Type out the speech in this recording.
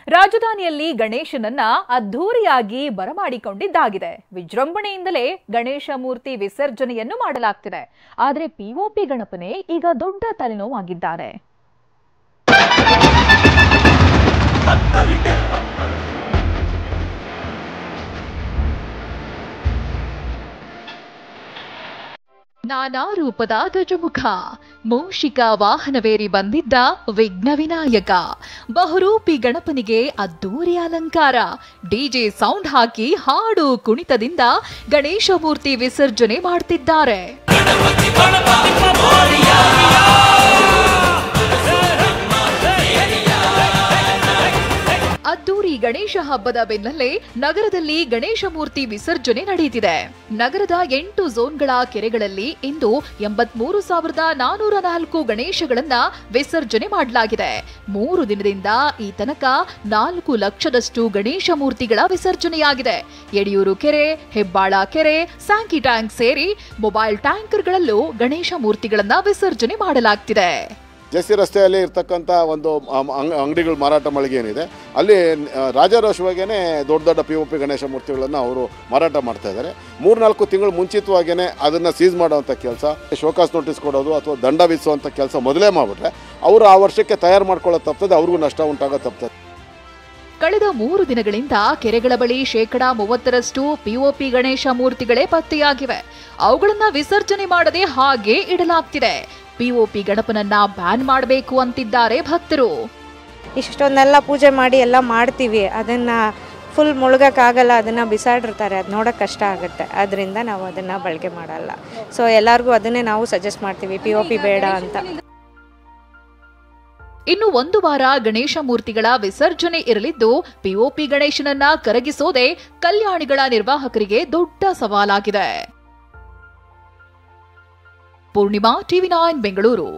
ರಾಜಧಾನಿಯಲ್ಲಿ ಗಣೇಶನನ್ನ ಅದ್ಧೂರಿಯಾಗಿ ಬರಮಾಡಿಕೊಂಡಿದ್ದಾಗಿದೆ. ವಿಜೃಂಭಣೆಯಿಂದಲೇ ಗಣೇಶ ಮೂರ್ತಿ ವಿಸರ್ಜನೆಯನ್ನು ಮಾಡಲಾಗ್ತಿದೆ. ಆದರೆ ಪಿಒಪಿ ಗಣಪನೇ ಈಗ ದೊಡ್ಡ ತಲೆನೋವಾಗಿದ್ದಾರೆ. ನಾನಾ ರೂಪದ ಗಜಮುಖ, ಮೂಷಿಕ ವಾಹನವೇರಿ ಬಂದಿದ್ದ ವಿಘ್ನ ವಿನಾಯಕ, ಬಹುರೂಪಿ ಗಣಪನಿಗೆ ಅದ್ದೂರಿ ಅಲಂಕಾರ, ಡಿಜೆ ಸೌಂಡ್ ಹಾಕಿ ಹಾಡು ಕುಣಿತದಿಂದ ಗಣೇಶ ಮೂರ್ತಿ ವಿಸರ್ಜನೆ ಮಾಡ್ತಿದ್ದಾರೆ. ಅದ್ದೂರಿ ಗಣೇಶ ಹಬ್ಬದ ಬೆನ್ನಲ್ಲೇ ನಗರದಲ್ಲಿ ಗಣೇಶ ಮೂರ್ತಿ ವಿಸರ್ಜನೆ ನಡೆಯುತ್ತಿದೆ. ನಗರದ 8 ಝೋನ್ಗಳ ಕೆರೆಗಳಲ್ಲಿ ಇಂದು 83,404 ಗಣೇಶಗಳನ್ನ ವಿಸರ್ಜನೆ ಮಾಡಲಾಗಿದೆ. 3 ದಿನದಿಂದ ಈ ತನಕ 4 ಲಕ್ಷದಷ್ಟು ಗಣೇಶ ಮೂರ್ತಿಗಳ ವಿಸರ್ಜನೆಯಾಗಿದೆ. ಯಡಿಯೂರು ಕೆರೆ, ಹೆಬ್ಬಾಳ ಕೆರೆ, ಸ್ಯಾಂಕಿ ಟ್ಯಾಂಕ್ ಸೇರಿ ಮೊಬೈಲ್ ಟ್ಯಾಂಕರ್ಗಳಲ್ಲೂ ಗಣೇಶ ಮೂರ್ತಿಗಳನ್ನ ವಿಸರ್ಜನೆ ಮಾಡಲಾಗ್ತಿದೆ. ಜೆಸಿ ರಸ್ತೆಯಲ್ಲಿ ಇರ್ತಕ್ಕಂಥ ಒಂದು ಅಂಗಡಿಗಳ ಮಾರಾಟ ಮಳಿಗೆ ಏನಿದೆ, ಅಲ್ಲಿ ರಾಜಾರೋಷವಾಗೇ ದೊಡ್ಡ ದೊಡ್ಡ ಪಿಒಪಿ ಗಣೇಶ ಮೂರ್ತಿಗಳನ್ನು ಅವರು ಮಾರಾಟ ಮಾಡ್ತಾ ಇದ್ದಾರೆ. 3-4 ತಿಂಗಳು ಮುಂಚಿತವಾಗಿಯೇ ಅದನ್ನು ಸೀಸ್ ಮಾಡುವಂಥ ಕೆಲಸ, ಶೋಕಾಸ್ ನೋಟಿಸ್ ಕೊಡೋದು ಅಥವಾ ದಂಡ ವಿಧಿಸುವಂಥ ಕೆಲಸ ಮೊದಲೇ ಮಾಡಿಬಿಟ್ರೆ ಅವರು ಆ ವರ್ಷಕ್ಕೆ ತಯಾರು ಮಾಡ್ಕೊಳ್ಳೋದು ತಪ್ತದೆ, ಅವ್ರಿಗೂ ನಷ್ಟ ಉಂಟಾಗೋದು ತಪ್ತದೆ. ಕಳೆದ 3 ದಿನಗಳಿಂದ ಕೆರೆಗಳ ಬಳಿ 30% ಪಿಒಪಿ ಗಣೇಶ ಮೂರ್ತಿಗಳೇ ಪತ್ತೆಯಾಗಿವೆ. ಅವುಗಳನ್ನ ವಿಸರ್ಜನೆ ಮಾಡದೆ ಹಾಗೆ ಇಡಲಾಗ್ತಿದೆ. ಪಿಒಪಿ ಗಣಪನನ್ನ ಬ್ಯಾನ್ ಮಾಡಬೇಕು ಅಂತಿದ್ದಾರೆ ಭಕ್ತರು. ಇಷ್ಟೊಂದೆಲ್ಲ ಪೂಜೆ ಮಾಡಿ ಎಲ್ಲ ಮಾಡ್ತೀವಿ, ಅದನ್ನ ಫುಲ್ ಮುಳುಗಕ್ಕಾಗಲ್ಲ, ಅದನ್ನ ಬಿಸಾಡಿರ್ತಾರೆ, ಅದು ನೋಡೋಕೆ ಕಷ್ಟ ಆಗುತ್ತೆ. ಅದರಿಂದ ನಾವು ಅದನ್ನ ಬಳಕೆ ಮಾಡಲ್ಲ. ಸೊ ಎಲ್ಲರಿಗೂ ಅದನ್ನೇ ನಾವು ಸಜೆಸ್ಟ್ ಮಾಡ್ತೀವಿ, ಪಿಒಪಿ ಬೇಡ ಅಂತ. ಇನ್ನು 1 ವಾರ ಗಣೇಶ ಮೂರ್ತಿಗಳ ವಿಸರ್ಜನೆ ಇರಲಿದ್ದು, ಪಿಒಪಿ ಗಣೇಶನನ್ನ ಕರಗಿಸೋದೇ ಕಲ್ಯಾಣಿಗಳ ನಿರ್ವಾಹಕರಿಗೆ ದೊಡ್ಡ ಸವಾಲಾಗಿದೆ. ಪೂರ್ಣಿಮಾ, TV9 ಬೆಂಗಳೂರು.